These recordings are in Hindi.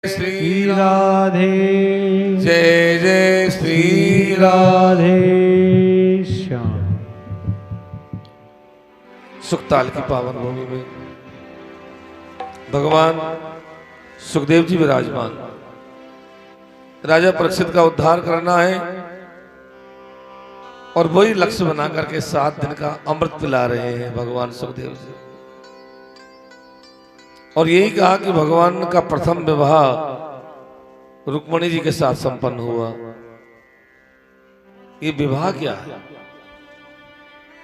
श्री राधे, जय जय श्री राधे श्याम। सुखताल की पावन भूमि में भगवान सुखदेव जी विराजमान। राजा परीक्षित का उद्धार करना है और वही लक्ष्य बना करके 7 दिन का अमृत पिला रहे हैं भगवान सुखदेव जी। और यही कहा कि भगवान का प्रथम विवाह रुक्मणी जी के साथ संपन्न हुआ। ये विवाह क्या है?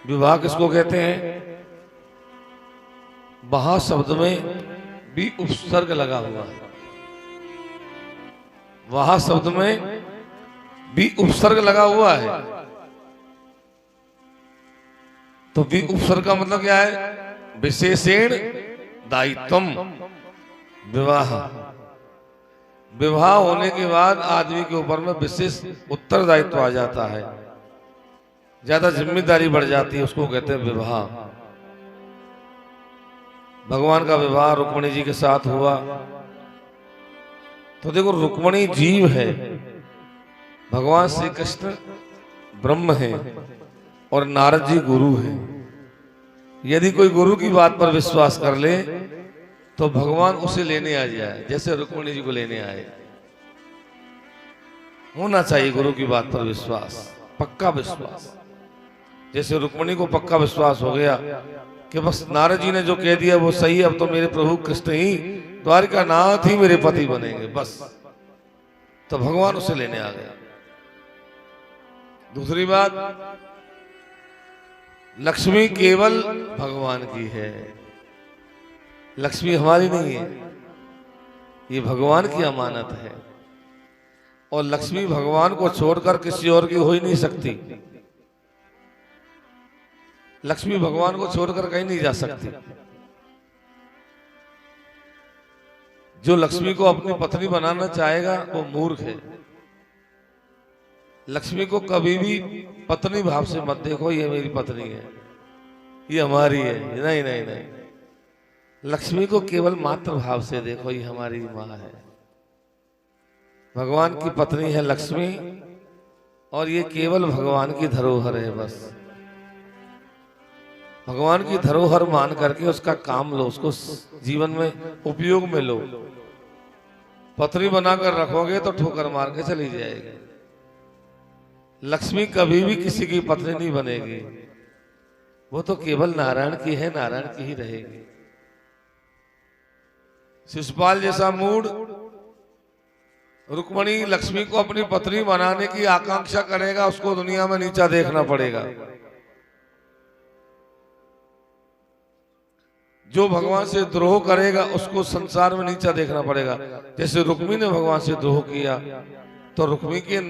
विवाह किसको कहते हैं? वहा शब्द में भी उपसर्ग लगा हुआ है। वहा शब्द में भी उपसर्ग लगा हुआ है। तो भी उपसर्ग का मतलब क्या है? विशेषण दायित्वम विवाह। विवाह होने के बाद आदमी के ऊपर में विशेष उत्तरदायित्व आ जाता है, ज्यादा जिम्मेदारी बढ़ जाती है, उसको कहते हैं विवाह। भगवान का विवाह रुक्मणी जी के साथ हुआ। तो देखो, रुक्मणी जीव है, भगवान श्री कृष्ण ब्रह्म है और नारद जी गुरु है। यदि कोई गुरु की बात पर विश्वास कर ले तो भगवान उसे लेने आ जाए, जैसे रुक्मणी जी को लेने आए। होना चाहिए गुरु की बात पर विश्वास, पक्का विश्वास। जैसे रुक्मणी को पक्का विश्वास हो गया कि बस नारद जी ने जो कह दिया वो सही, अब तो मेरे प्रभु कृष्ण ही द्वारिका नाथ ही मेरे पति बनेंगे बस। तो भगवान उसे लेने आ गया। दूसरी बात, लक्ष्मी केवल भगवान की है, लक्ष्मी हमारी नहीं है, ये भगवान की अमानत है। और लक्ष्मी भगवान को छोड़कर किसी और की हो ही नहीं सकती। लक्ष्मी भगवान को छोड़कर कहीं नहीं जा सकती। जो लक्ष्मी को अपनी पत्नी बनाना चाहेगा वो मूर्ख है। लक्ष्मी को कभी भी पत्नी भाव से मत देखो, ये मेरी पत्नी है, ये हमारी है। नहीं नहीं नहीं, लक्ष्मी को केवल मातृ भाव से देखो, ये हमारी माँ है। भगवान की पत्नी है लक्ष्मी, और ये केवल भगवान की धरोहर है बस। भगवान की धरोहर मान करके उसका काम लो, उसको जीवन में उपयोग में लो। पत्नी बनाकर रखोगे तो ठोकर मार के चली जाएगी। लक्ष्मी कभी भी किसी की पत्नी नहीं बनेगी, वो तो केवल नारायण की है, नारायण की ही रहेगी। शिशुपाल जैसा मूड रुक्मणी लक्ष्मी को अपनी पत्नी बनाने की आकांक्षा करेगा, उसको दुनिया में नीचा देखना पड़ेगा। जो भगवान से द्रोह करेगा उसको संसार में नीचा देखना पड़ेगा। जैसे रुक्मी ने भगवान से द्रोह किया तो रुक्मी के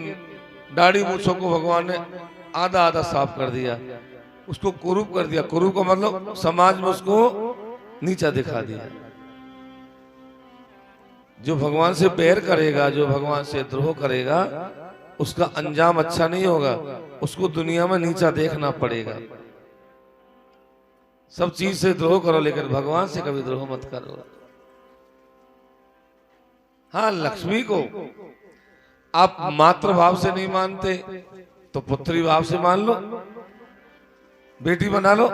दाढ़ी मूछों को भगवान ने आधा आधा साफ कर दिया, उसको कुरूप कर दिया। कुरूप का मतलब समाज में उसको नीचा दिखा दिया। जो भगवान से बैर करेगा, जो भगवान से द्रोह करेगा, उसका अंजाम अच्छा नहीं होगा, उसको दुनिया में नीचा देखना पड़ेगा। सब चीज से द्रोह करो लेकिन भगवान से कभी द्रोह मत करो। हाँ, लक्ष्मी को आप मातृभाव से नहीं मानते तो पुत्री भाव से मान लो, बेटी बना लो।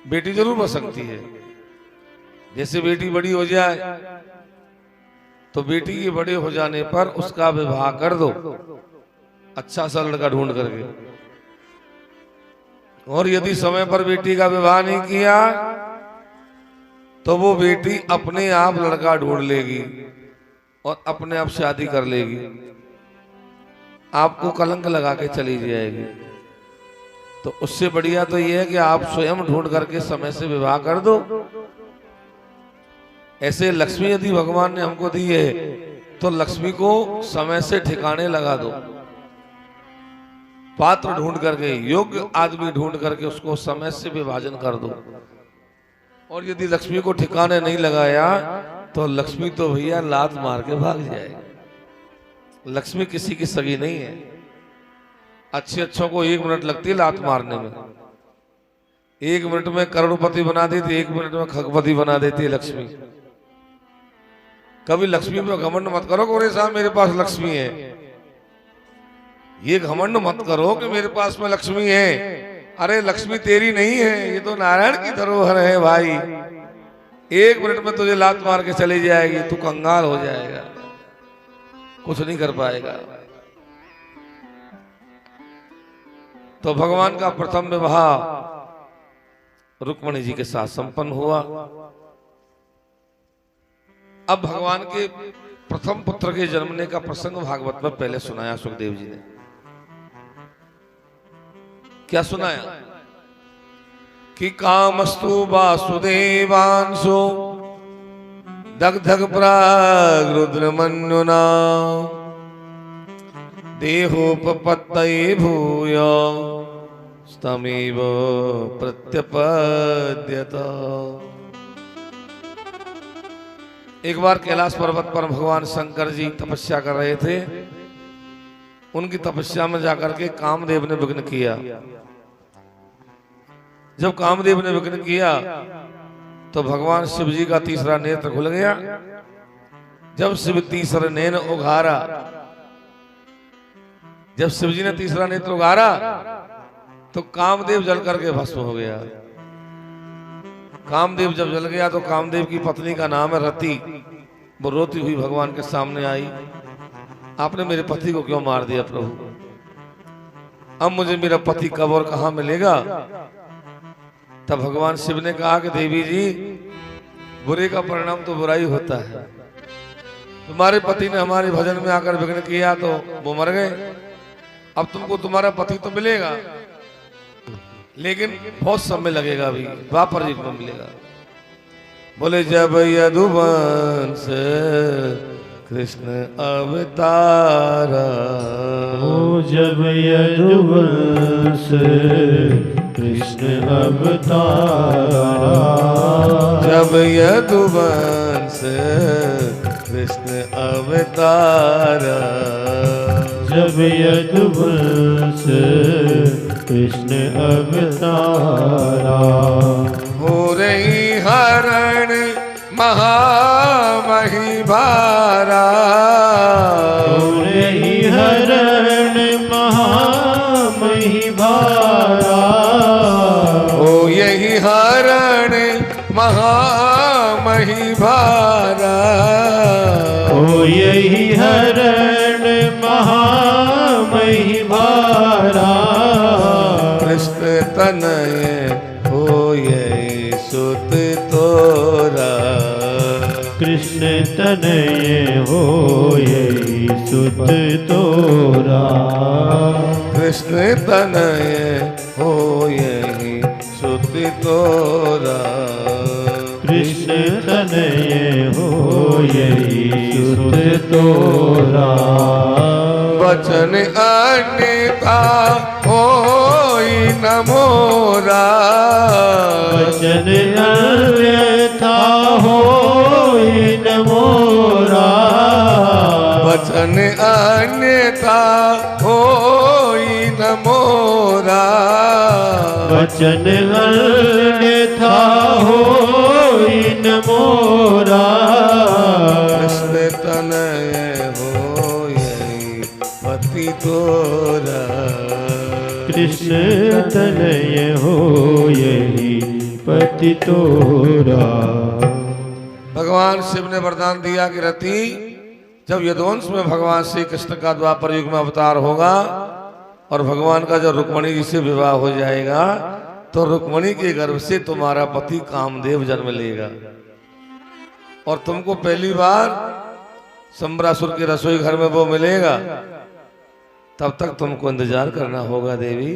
बेटी जरूर बन सकती है। जैसे बेटी बड़ी हो जाए तो बेटी के बड़े हो जाने पर उसका विवाह कर दो, अच्छा सा लड़का ढूंढ करके। और यदि समय पर बेटी का विवाह नहीं किया तो वो बेटी अपने आप लड़का ढूंढ लेगी और अपने आप शादी कर लेगी, आपको कलंक लगा के चली जाएगी। तो उससे बढ़िया तो यह है कि आप स्वयं ढूंढ करके समय से विवाह कर दो। ऐसे लक्ष्मी यदि भगवान ने हमको दी है तो लक्ष्मी को समय से ठिकाने लगा दो। पात्र ढूंढ करके, योग्य आदमी ढूंढ करके उसको समय से विभाजन कर दो। और यदि लक्ष्मी को ठिकाने नहीं लगाया तो लक्ष्मी तो भैया लात मार के भाग जाएगी। लक्ष्मी किसी की सगी नहीं है। अच्छे अच्छों को 1 मिनट लगती है लात मारने में। 1 मिनट में करोड़पति बना देती, 1 मिनट में खगपति बना देती है लक्ष्मी। कभी लक्ष्मी पे घमंड मत करो कि साहब मेरे पास लक्ष्मी है। ये घमंड मत करो कि मेरे पास में लक्ष्मी है। अरे लक्ष्मी तेरी नहीं है, ये तो नारायण की धरोहर है भाई। 1 मिनट में तुझे लात मार के चली जाएगी, तू कंगाल हो जाएगा, कुछ नहीं कर पाएगा। तो भगवान का प्रथम विवाह रुक्मणी जी के साथ संपन्न हुआ। अब भगवान के प्रथम पुत्र के जन्मने का प्रसंग भागवत में पहले सुनाया सुखदेव जी ने। क्या सुनाया कि कामस्तु वासुदेवांशो दग्धग प्राग रुद्रमन्युना देहोपपत्तये भूय तमेव प्रत्यपद्यत। एक बार कैलाश पर्वत पर भगवान शंकर जी तपस्या कर रहे थे। उनकी तपस्या में जाकर के कामदेव ने विघ्न किया। जब कामदेव ने विघ्न किया तो भगवान शिव जी का तीसरा नेत्र खुल गया। जब शिव तीसरा नेत्र उघारा, जब शिव जी ने तीसरा नेत्र उघारा तो कामदेव जल करके भस्म हो गया। कामदेव जब जल गया तो कामदेव की पत्नी का नाम है रति। वो रोती हुई भगवान के सामने आई, आपने मेरे पति को क्यों मार दिया प्रभु? अब मुझे मेरा पति कब और कहां मिलेगा? तब भगवान शिव ने कहा कि देवी जी, बुरे का परिणाम तो बुराई होता है। तुम्हारे पति ने हमारे भजन में आकर विघ्न किया तो वो मर गए। अब तुमको तुम्हारा पति तो मिलेगा, लेकिन बहुत समय लगेगा, अभी द्वापर युग में मिलेगा। बोले जब यदुवंश कृष्ण अवतारा, ओ जब यदुवंश कृष्ण अवतारा, जब यदुवंश कृष्ण अवतारा, जब यदुवंश कृष्ण अवतारा, हो रही हरण महामही भारा, हो रही हरण महामही भारा, हो यही हरण महामही भारा, हो यही हरण महामही भारा, कृष्ण तनय हो यही सुत तोरा, कृष्ण तनय हो यही सुत तोरा, कृष्ण तनय हो यही सुत तोरा, कृष्ण तनय हो यही सुत तोरा, वचन अन्यथा होई न मोरा, वचन अन्यथा होई न मोरा, वचन अन्यथा होई न मोरा, वचन अन्यथा होई न मोरा, कृष्ण तनय हो यही पति तोरा, कृष्ण तनय हो यही पति तोरा। भगवान शिव ने वरदान दिया कि रति, जब यदुवंश में भगवान श्री कृष्ण का द्वापर युग में अवतार होगा और भगवान का जब रुक्मणी जी से विवाह हो जाएगा तो रुक्मणी के गर्भ से तुम्हारा पति कामदेव जन्म लेगा और तुमको पहली बार संबरासुर के रसोई घर में वो मिलेगा। तब तक तुमको इंतजार करना होगा देवी।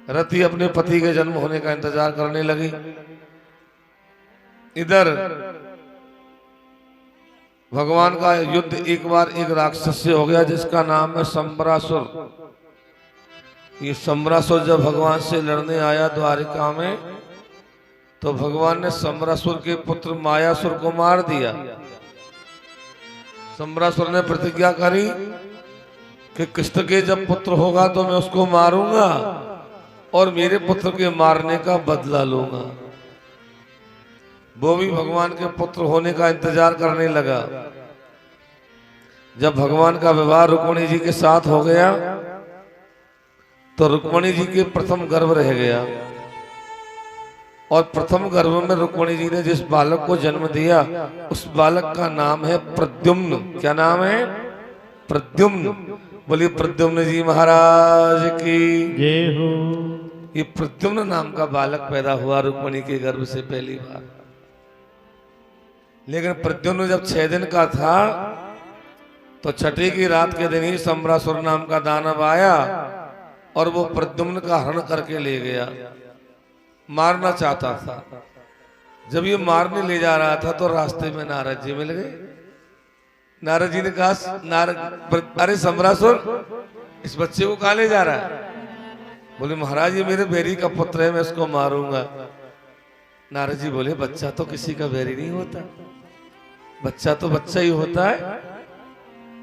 रति अपने पति के जन्म होने का इंतजार करने लगी। इधर भगवान का युद्ध एक बार एक राक्षस से हो गया जिसका नाम है संबरासुर। ये संबरासुर जब भगवान से लड़ने आया द्वारिका में तो भगवान ने संबरासुर के पुत्र मायासुर को मार दिया। संबरासुर ने प्रतिज्ञा करी कि कृष्ण के जब पुत्र होगा तो मैं उसको मारूंगा और मेरे पुत्र के मारने का बदला लूंगा। वो भी भगवान के पुत्र होने का इंतजार करने लगा। जब भगवान का विवाह रुक्मिणी जी के साथ हो गया तो रुक्मिणी जी के प्रथम गर्भ रह गया, और प्रथम गर्भ में रुक्मिणी जी ने जिस बालक को जन्म दिया उस बालक का नाम है प्रद्युम्न। क्या नाम है? प्रद्युम्न। बोलिए प्रद्युम्न जी महाराज की जय हो। ये प्रद्युम्न नाम का बालक पैदा हुआ रुक्मिणी के गर्भ से पहली बार। लेकिन प्रद्युम्न जब 6 दिन का था तो छठी की रात के दिन ही सम्रासुर नाम का दानव आया और वो प्रद्युम्न का हरण करके ले गया। मारना चाहता था। जब ये मारने ले जा रहा था तो रास्ते में नारद जी मिल गए। नारद जी ने कहा, अरे सम्रासुर, इस बच्चे को कहाँ ले जा रहा है? बोले महाराज ये मेरे बैरी का पुत्र है, मैं इसको मारूंगा। नारद जी बोले बच्चा तो किसी का बैरी नहीं होता, बच्चा तो बच्चा ही होता है।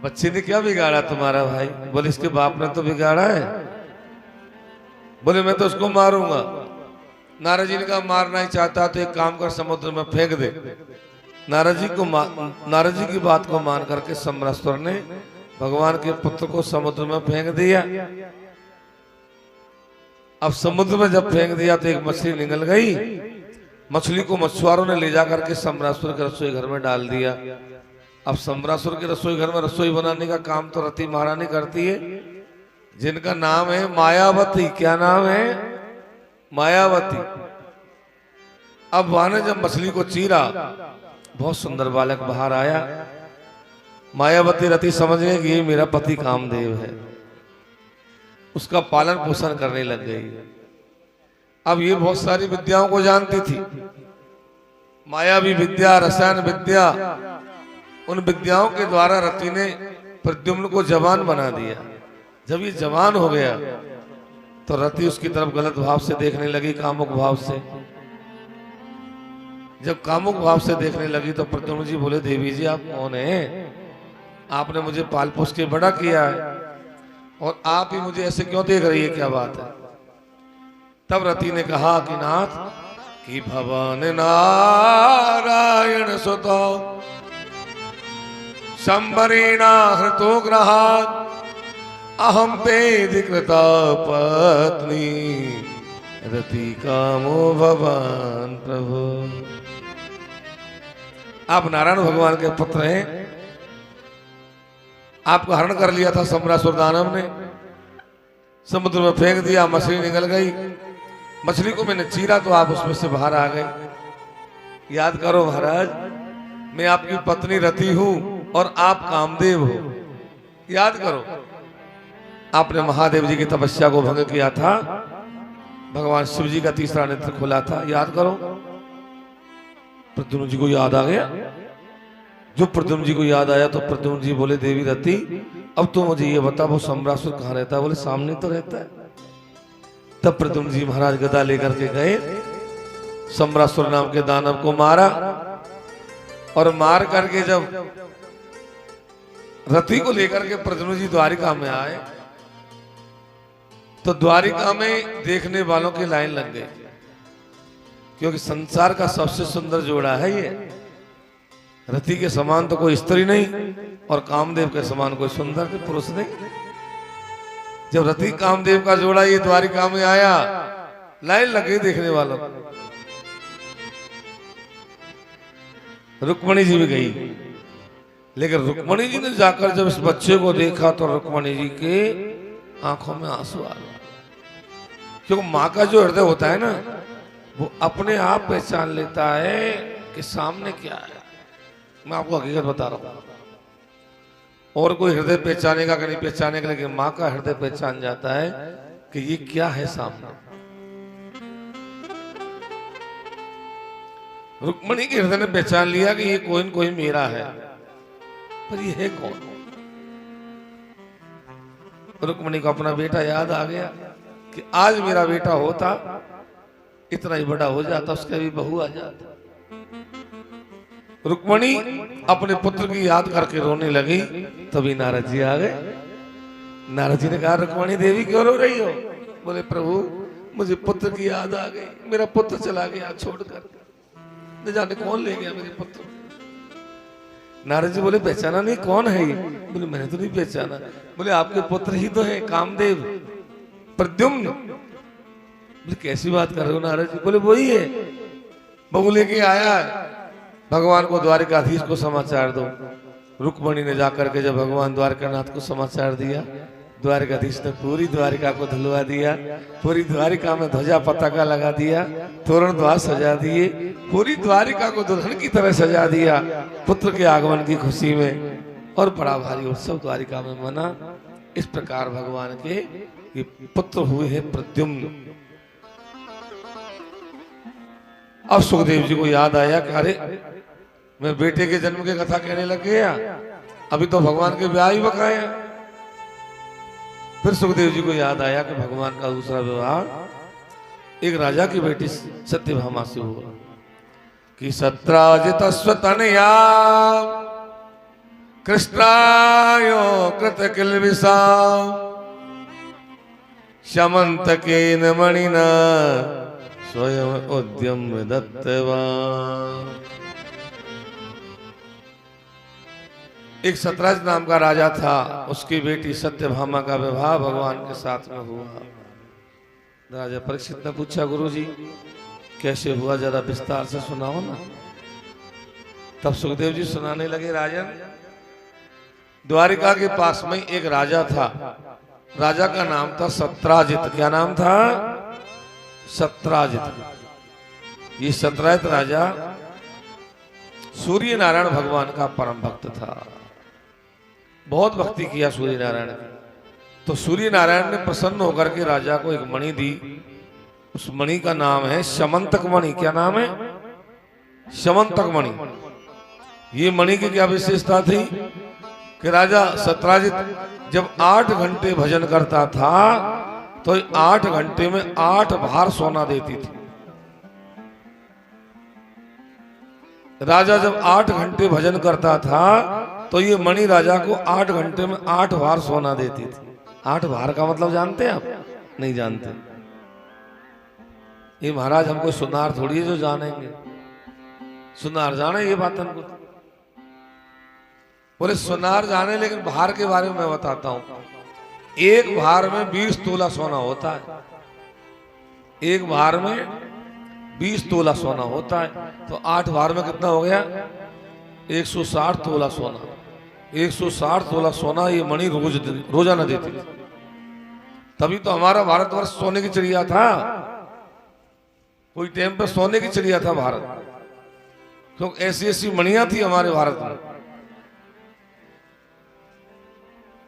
बच्चे ने क्या बिगाड़ा तुम्हारा भाई? बोले इसके बाप ने तो बिगाड़ा है। बोले मैं तो उसको मारूंगा। नारद जी ने कहा मारना ही चाहता तो एक काम कर, समुद्र में फेंक दे। नारद जी की बात को मान करके सम्रासुर ने भगवान के पुत्र को समुद्र में फेंक दिया। अब समुद्र में जब फेंक दिया तो एक मछली निकल गई। मछली को मछुआरों ने ले जाकर के सम्रासुर के रसोई घर में डाल दिया। अब सम्रासुर के रसोई घर में रसोई बनाने का काम तो रति महारानी करती है, जिनका नाम है मायावती। क्या नाम है? मायावती। अब वहां ने जब मछली को चीरा, बहुत सुंदर बालक बाहर आया। मायावती रति समझ गई कि ये मेरा पति कामदेव है, उसका पालन पोषण करने लग गई। अब ये बहुत सारी विद्याओं को जानती थी, मायावी विद्या, रसायन विद्या। उन विद्याओं के द्वारा रति ने प्रद्युम्न को जवान बना दिया। जब ये जवान हो गया तो रति उसकी तरफ गलत भाव से देखने लगी, कामुक भाव से। जब कामुक भाव से देखने लगी तो प्रद्युम्न जी बोले देवी जी आप कौन हैं? आपने मुझे पाल पोस के बड़ा किया है और आप ही मुझे ऐसे क्यों देख रही है, क्या बात है? तब रति ने कहा कि नाथ कि भवन नारायण सुतो संबरीणा हृतो ग्रहात् अहम पेदिकृता पत्नी रति कामो भगवान प्रभु। आप नारायण भगवान के पुत्र हैं। आपका हरण कर लिया था सम्रासुर दानव ने, समुद्र में फेंक दिया, मछली निकल गई। मछली को मैंने चीरा तो आप उसमें से बाहर आ गए। याद करो महाराज, मैं आपकी पत्नी रति हूं और आप कामदेव हो। याद करो, आपने महादेव जी की तपस्या को भंग किया था, भगवान शिव जी का तीसरा नेत्र खुला था। याद करो। प्रद्युम्न जी को याद आ गया। जो प्रद्युम्न जी को याद आया तो प्रद्युम्न जी बोले देवी रति अब तो मुझे ये बता वो सम्रासुर कहाँ रहता है? बोले सामने तो रहता है। तब प्रद्युम्न जी महाराज गदा लेकर के गए, सम्रासुर नाम के दानव को मारा, और मार करके जब रति को लेकर के प्रद्युम्न जी द्वारिका में आए तो द्वारिका में देखने वालों की लाइन लग गई, क्योंकि संसार का सबसे सुंदर जोड़ा है ये। रति के समान तो कोई स्त्री नहीं और कामदेव के समान कोई सुंदर पुरुष नहीं। जब रति कामदेव का जोड़ा ये द्वारिका में आया, लाइन लग गई देखने वालों को। रुक्मिणी जी भी गई, लेकिन रुक्मिणी जी ने जाकर जब इस बच्चे को देखा तो रुक्मिणी जी के आंखों में आंसू आ गए। क्योंकि माँ का जो हृदय होता है ना, वो अपने आप पहचान लेता है कि सामने क्या है। मैं आपको हकीकत बता रहा हूं, और कोई हृदय पहचानेगा कि नहीं पहचानेगा, लेकिन माँ का हृदय पहचान जाता है कि ये क्या है सामने। रुक्मिणी के हृदय ने पहचान लिया कि ये कोई न कोई मेरा है, पर ये है कौन? रुक्मिणी को अपना बेटा याद आ गया कि आज मेरा बेटा होता, इतना ही बड़ा हो जाता, उसके भी बहू आ जाता। रुक्मिणी अपने पुत्र की याद करके रोने लगी। तभी नारद जी आ गए। नारद जी ने कहा रुक्मिणी देवी क्यों रो रही हो? बोले प्रभु मुझे पुत्र की याद आ गई, मेरा पुत्र चला गया छोड़कर। न जाने कौन ले गया मेरे पुत्र। नारद जी बोले पहचाना नहीं, कौन है ये? बोले मैंने तो नहीं पहचाना। बोले आपके पुत्र ही तो है कामदेव, प्रद्युम्न। बोले कैसी बात कर रहे हो नारद जी? बोले वही है, बहू लेके आया है। भगवान को द्वारिकाधीश को समाचार दो। रुक्मणी ने जाकर के जब भगवान द्वारकानाथ को समाचार दिया, द्वारिकाधीश ने पूरी द्वारिका को धुलवा दिया, पूरी द्वारिका में ध्वजा पताका लगा दिया, तोरण द्वार सजा दिए, पूरी द्वारिका को दुल्हन की तरह सजा दिया पुत्र के आगमन की खुशी में। और बड़ा भारी उत्सव द्वारिका में मना। इस प्रकार भगवान के ये पुत्र हुए हैं प्रद्युम्न। अब सुखदेव जी को याद आया कि अरे मैं बेटे के जन्म की कथा कहने लग गया, अभी तो भगवान के ब्याह ही बकाया। फिर सुखदेव जी को याद आया कि भगवान का दूसरा विवाह एक राजा की बेटी सत्यभामा से हुआ कि सत्राजितस्वतनया कृष्णायो कृत किल्बिषा शमंतकेन मणिना स्वयं उद्यम दत्तवान्। एक सतराज नाम का राजा था, उसकी बेटी सत्यभामा का विवाह भगवान के साथ में हुआ। राजा परीक्षित ने पूछा गुरुजी कैसे हुआ, जरा विस्तार से सुनाओ ना। तब सुखदेव जी सुनाने लगे, राजन द्वारिका के पास में एक राजा था, राजा का नाम था सत्राजित। क्या नाम था? सत्राजित। ये सत्राजित राजा सूर्य नारायण भगवान का परम भक्त था, बहुत भक्ति किया सूर्य नारायण की। तो सूर्य नारायण ने प्रसन्न होकर के राजा को एक मणि दी। उस मणि का नाम है शमंतक मणि। क्या नाम है? शमंतक मणि। ये मणि की क्या विशेषता थी कि राजा सत्राजित जब 8 घंटे भजन करता था तो 8 घंटे में 8 भार सोना देती थी। राजा जब 8 घंटे भजन करता था तो ये मणि राजा को 8 घंटे में 8 भार सोना देती थी। 8 भार का मतलब जानते हैं आप? नहीं जानते। ये महाराज हमको सुनार थोड़ी है जो जानेंगे, सुनार जाने ये बात हमको। बोले सुनार जाने, लेकिन भार के बारे में मैं बताता हूं। एक भार में 20 तोला सोना होता है। एक भार में 20 तोला सोना होता है, तो 8 भार में कितना हो गया? 160 तोला सोना। 160 तोला सोना ये मणि रोजाना देती थी। तभी तो हमारा भारतवर्ष सोने की चिड़िया था। कोई टाइम पे सोने की चिड़िया था भारत, क्योंकि ऐसी ऐसी मणियां थी हमारे भारत में।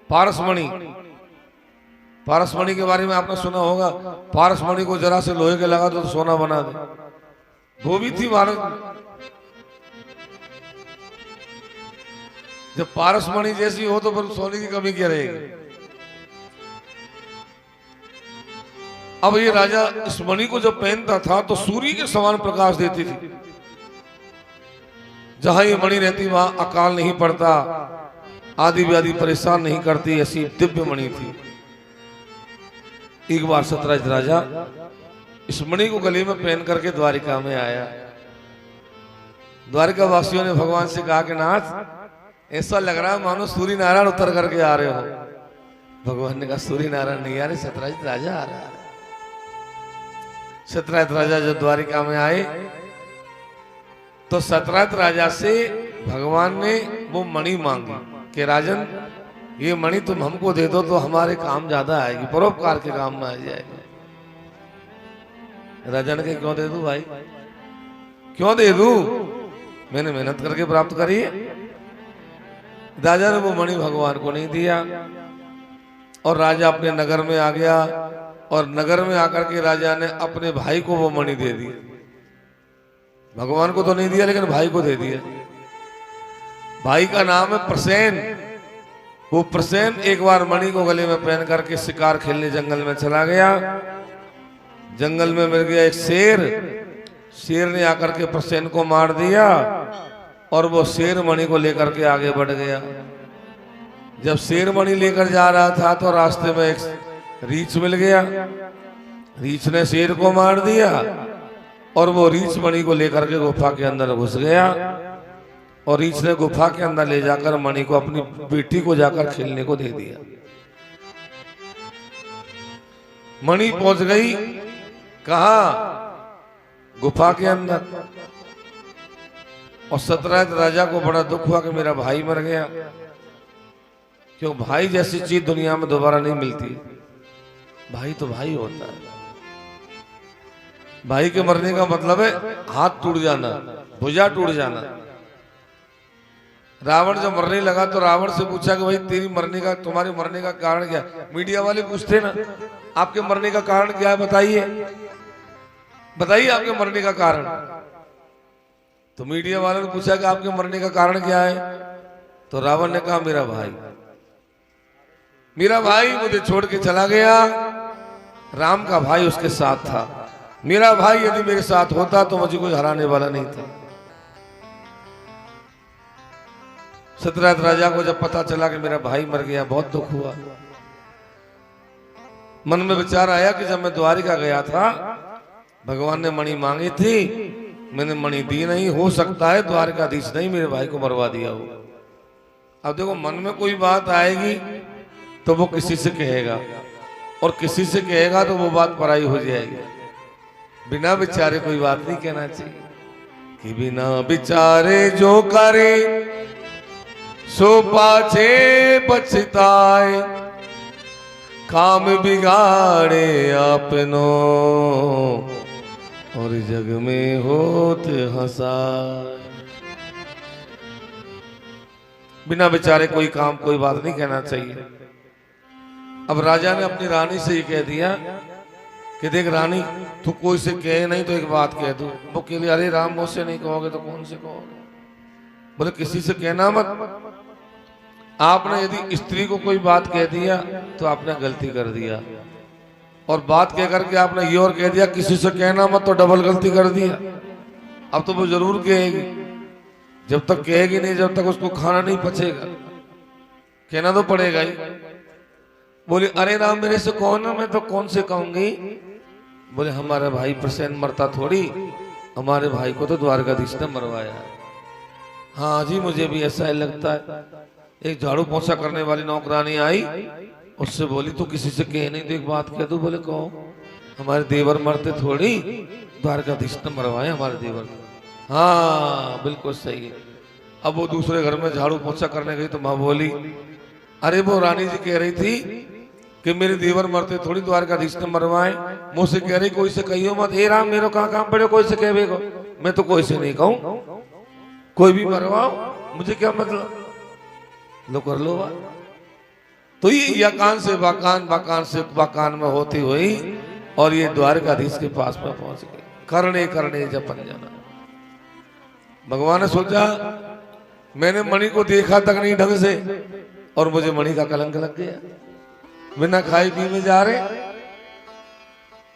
पारसमणि, पारसमणि के बारे में आपने सुना होगा। पारसमणि को जरा से लोहे के लगा दो तो सोना बना दे, वो भी थी भारत में। जब पारसमणि जैसी हो तो फिर सोने की कमी क्या रहेगी। अब ये राजा इस मणि को जब पहनता था तो सूर्य के समान प्रकाश देती थी। जहां ये मणि रहती वहां अकाल नहीं पड़ता, आदि व्याधि परेशान नहीं करती, ऐसी दिव्य मणि थी। एक बार सतराजित राजा इस मणि को गले में पहन करके द्वारिका में आया। द्वारिका वासियों ने भगवान से कहा कि नाथ ऐसा लग रहा है मानो सूर्य नारायण उतर करके आ रहे हो। भगवान ने कहा सूर्य नारायण नहीं आ रहे, सतराजित राजा आ रहा है। सतराजित राजा जब द्वारिका में आए तो सतराजित राजा से भगवान ने वो मणि मांगी कि राजन ये मणि तुम हमको दे दो तो हमारे काम ज्यादा आएगी, परोपकार के काम में आ जाएगी। राजा ने कहा क्यों दे दूं भाई, क्यों दे दूं, मैंने मेहनत करके प्राप्त करी है। राजा ने वो मणि भगवान को नहीं दिया और राजा अपने नगर में आ गया और नगर में आकर के राजा ने अपने भाई को वो मणि दे दी। भगवान को तो नहीं दिया लेकिन भाई को दे दिया। भाई का नाम है प्रसेन। वो प्रसेन एक बार मणि को गले में पहन करके शिकार खेलने जंगल में चला गया। जंगल में मिल गया एक शेर, शेर ने आकर के प्रसेन को मार दिया और वो शेर मणि को लेकर के आगे बढ़ गया। जब शेर मणि लेकर जा रहा था तो रास्ते में एक रीछ मिल गया। रीछ ने शेर को मार दिया और वो रीछ मणि को लेकर के गुफा के अंदर घुस गया और रीछ ने गुफा के अंदर ले जाकर मणि को अपनी बेटी को जाकर खेलने को दे दिया। मणि पहुंच गई कहा? गुफा के अंदर। और सतरायत राजा को बड़ा दुख हुआ कि मेरा भाई मर गया, क्यों भाई जैसी चीज दुनिया में दोबारा नहीं मिलती। भाई तो भाई होता है। भाई के मरने का मतलब है हाथ टूट जाना, भुजा टूट जाना। रावण जब मरने लगा तो रावण से पूछा कि भाई तुम्हारे मरने का कारण क्या? मीडिया वाले पूछते ना आपके मरने का कारण क्या है, बताइए बताइए आपके मरने का कारण। तो मीडिया वालों ने पूछा कि आपके मरने का कारण क्या है? तो रावण ने कहा मेरा भाई मुझे छोड़ के चला गया। राम का भाई उसके साथ था। मेरा भाई यदि मेरे साथ होता तो मुझे कोई हराने वाला नहीं था। सतरायत राजा को जब पता चला कि मेरा भाई मर गया, बहुत दुख हुआ। मन में विचार आया कि जब मैं द्वारिका गया था, भगवान ने मणि मांगी थी, मैंने मणि दी नहीं, हो सकता है द्वारकाधीश नहीं मेरे भाई को मरवा दिया हो। अब देखो मन में कोई बात आएगी तो वो किसी से कहेगा, और किसी से कहेगा तो वो बात पराई हो जाएगी। बिना विचारे कोई बात नहीं कहना चाहिए कि बिना विचारे जो करे सो पाछे पछताए, काम बिगाड़े आपनो और जग में होत हंसाए। बिना विचारे कोई काम कोई बात नहीं कहना चाहिए। अब राजा ने अपनी रानी से ये कह दिया कि देख रानी, तू कोई से कहे नहीं तो एक बात कह दूं। वो कह लिया, अरे राम मुझसे नहीं कहोगे तो कौन से कहोगे? बोले किसी से कहना मत। आपने यदि स्त्री को कोई बात कह दिया तो आपने गलती कर दिया, और बात कह करके आपने ये और कह दिया किसी से कहना मत, तो डबल गलती कर दिया। अब तो वो जरूर कहेगी, जब तक कहेगी नहीं जब तक उसको खाना नहीं पचेगा, कहना तो पड़ेगा ही। बोले अरे राम मेरे से कहो ना, मैं तो कौन से कहूंगी। बोले हमारा भाई प्रसेन मरता थोड़ी, हमारे भाई को तो द्वारकाधीश ने मरवाया। हाँ जी मुझे भी ऐसा ही लगता है। एक झाड़ू पोछा करने वाली नौकरानी आई, उससे बोली तू किसी से कह नहीं तो एक बात कह दो। बोले कहो, हमारे देवर मरते थोड़ी, द्वारकाधीश ने मरवाए हमारे देवर। हाँ बिल्कुल सही है। अब वो दूसरे घर में झाड़ू पोछा करने गई तो माँ बोली, अरे वो रानी जी कह रही थी कि मेरे देवर मरते थोड़ी, द्वारकाधीश ने मरवाए। मुझसे कह रही कोई से कहियो मत। हे राम मेरो कहाँ काम पड़े कोई से कहवे को? मैं तो कोई से नहीं कहूं, कोई भी मरवाओ, मुझे क्या मतलब, लो कर लो बात। तो ये यकान से बाकान, बाकान से बाकान में होती हुई और ये द्वारकाधीश के पास में पहुंच गई। करने करने जपन जाना। भगवान ने सोचा मैंने मणि को देखा तक नहीं ढंग से, और मुझे मणि का कलंक लग गया। बिना खाई पी में जा रहे।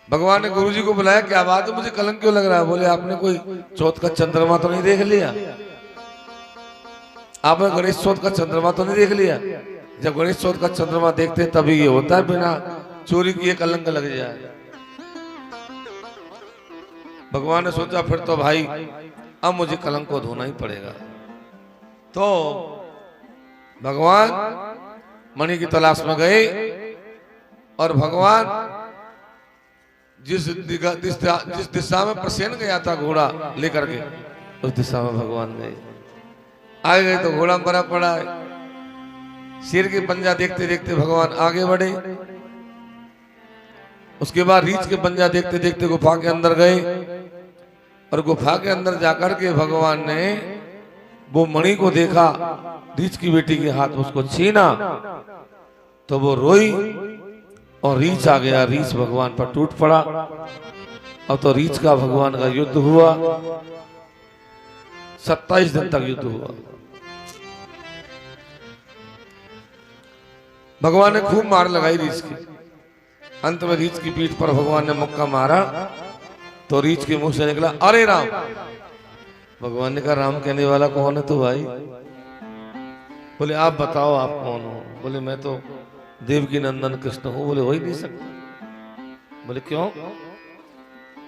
भगवान ने गुरुजी को बुलाया, क्या बात है मुझे कलंक क्यों लग रहा है? बोले आपने कोई चौथ का चंद्रमा तो नहीं देख लिया? आपने गणेश चौथ का चंद्रमा तो नहीं देख लिया? जब गणेश चौथ का चंद्रमा देखते तभी ये होता है, बिना चोरी किए कलंक लग जाए। भगवान ने सोचा फिर तो भाई अब मुझे कलंक को धोना ही पड़ेगा। तो भगवान मणि की तलाश में गए, और भगवान जिस दिशा में प्रसेन गया था घोड़ा लेकर के, उस दिशा में भगवान गए। आगे गए तो घोड़ा मरा पड़ा है। शेर के पंजा देखते देखते भगवान आगे बढ़े। उसके बाद रीछ के पंजा देखते देखते गुफा के अंदर गए, और गुफा के अंदर जाकर के भगवान ने वो मणि को देखा, रीछ की बेटी के हाथ में उसको छीना, तो वो रोई और रीछ आ गया। रीछ भगवान पर टूट पड़ा। अब तो रीछ का भगवान का युद्ध हुआ। 27 दिन तक युद्ध हुआ। भगवान ने खूब मार लगाई रीछ की। अंत में रीछ की पीठ पर भगवान ने मुक्का मारा तो रीछ के मुंह से निकला, अरे राम। भगवान ने कहा राम कहने वाला कौन है? तो भाई बोले आप बताओ आप कौन हो? बोले मैं तो देवकी नंदन कृष्ण हूं। बोले हो ही नहीं सकता। बोले क्यों?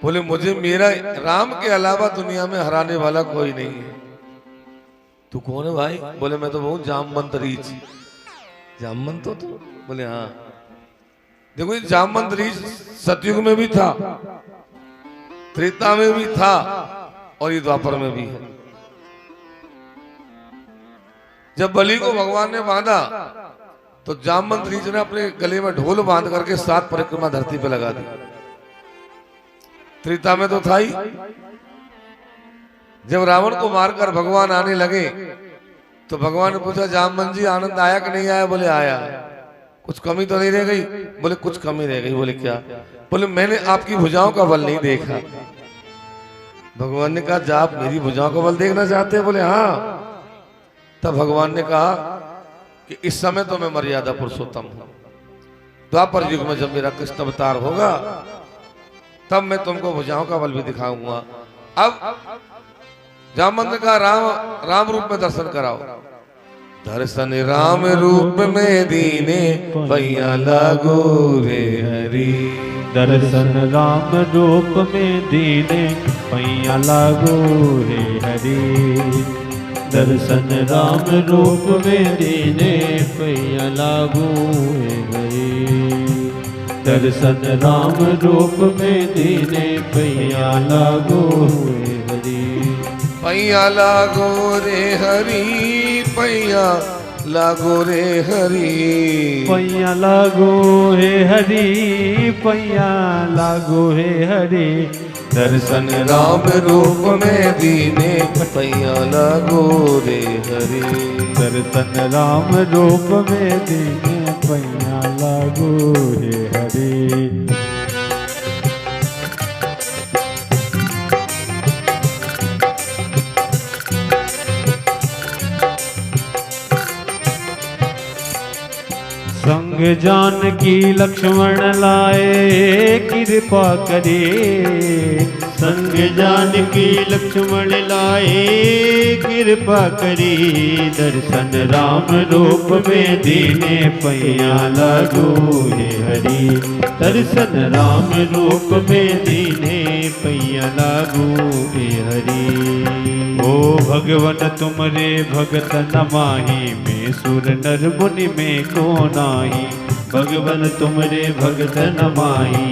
बोले मुझे मेरा राम के अलावा दुनिया में हराने वाला कोई नहीं है। तू कौन है भाई? बोले मैं तो बहुत जामवंत रीछ। जामवंत हो तू? बोले हाँ। देखो ये जामवंत रीछ सतयुग में भी था, त्रेता में भी था और ये द्वापर में भी है। जब बलि को भगवान ने बांधा तो जामवंत रीछ ने अपने गले में ढोल बांध करके 7 परिक्रमा धरती पे लगा दी। त्रेता में तो था ही। जब रावण को मारकर भगवान आने लगे तो भगवान ने पूछा जामवंत जी आनंद आया कि नहीं आया? बोले आया। कुछ कमी तो नहीं रह गई? बोले कुछ कमी रह गई। बोले क्या? बोले मैंने आपकी भुजाओं का बल नहीं देखा। भगवान ने कहा जा आप मेरी भुजाओं का बल देखना चाहते हैं? बोले हाँ। तब भगवान ने कहा कि इस समय तो मैं मर्यादा पुरुषोत्तम हूं, द्वापर युग में जब मेरा कृष्ण अवतार होगा तब मैं तुमको भुजाओं का बल भी दिखाऊंगा। अब जामवंत ने कहा राम रूप में दर्शन कराओ। दर्शन राम रूप में दीने पैया लागो रे हरि। दर्शन राम रूप में दीने पैया लागो रे हरि। दर्शन राम रूप में दीने पैया लागो रे हरि। दर्शन राम रूप में दीने पैया लागो रे हरि। पैया लागो रे हरि, पैया लागो रे हरि। पैया लागो हे हरि, पैया लागो हे हरि। दर्शन राम रूप में दीने पैया लागो रे हरि। दर्शन राम रूप में दीने पैया लागो हे हरि। संग जानकी लक्ष्मण लाए कृपा करे। संग जानकी लक्ष्मण लाए कृपा करे। दर्शन राम रूप में दीने पैया लागो हे हरि। दर्शन राम रूप में दीने पैया लागो हे हरि। ओ भगवन तुमरे भगत नमाहि, में सुर नर मुनि में को नाही। भगवन तुमरे भगत नमाहि,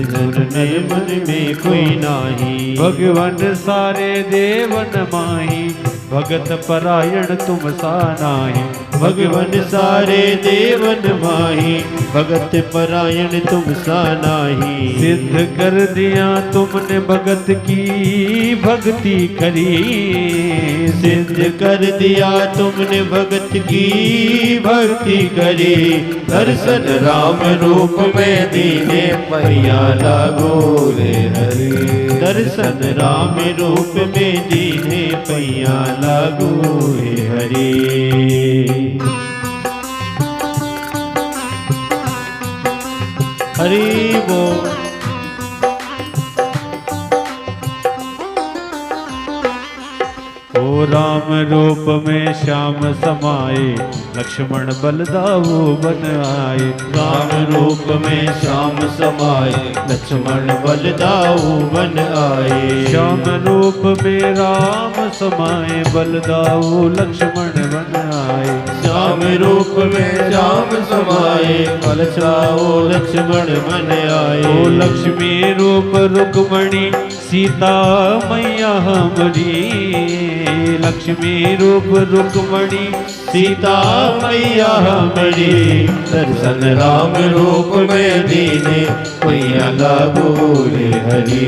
सुर नर मुनि में कोई नाही। भगवन सारे देवन माही, भगत परायण तुम सा नाही। भगवन सारे देवन माही, भगत परायण तुम सा नाही। सिद्ध कर दिया तुमने भगत की भक्ति करी। सिद्ध कर दिया तुमने भगत की भक्ति करी। दर्शन राम रूप में दीने पैया लागो रे हरि। दर्शन राम रूप में दीने पैया लागो रे हरि। हरि बोल। ओ राम रूप में श्याम समाए, लक्ष्मण बलदाऊ बन आए। राम रूप में श्याम समाए, लक्ष्मण बलदाऊ बन आए। श्याम रूप में राम समाए, बलदाऊ लक्ष्मण बन आए। श्याम रूप में राम समाए, बलदाऊ लक्ष्मण बन आए। ओ लक्ष्मी रूप रुक्मणी सीता मैया हमारी। लक्ष्मी रूप रुक्मणी सीता मैया हमारी। दर्शन राम रूप में दीने पैया लागो रे हरि।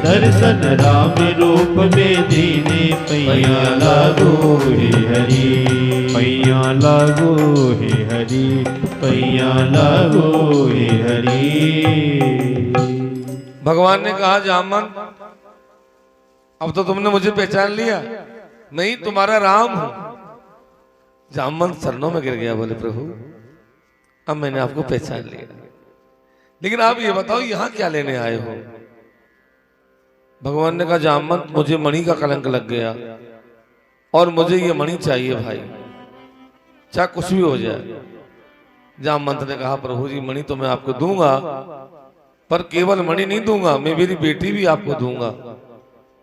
दर्शन राम रूप में दीने पैया लागो रे हरि। पैया लागो हे हरि, पैया लागो हे हरि। भगवान ने कहा जामवंत अब तो तुमने मुझे पहचान लिया, मैं ही तुम्हारा राम हूं। जामवंत चरणों में गिर गया, बोले प्रभु अब मैंने आपको पहचान लिया, लेकिन आप ये बताओ यहां क्या लेने आए हो? भगवान ने कहा जामवंत मुझे मणि का कलंक लग गया और मुझे ये मणि चाहिए भाई, चाहे कुछ भी हो जाए। जामवंत ने कहा प्रभु जी मणि तो मैं आपको दूंगा, पर केवल मणि नहीं दूंगा, मैं मेरी बेटी भी आपको दूंगा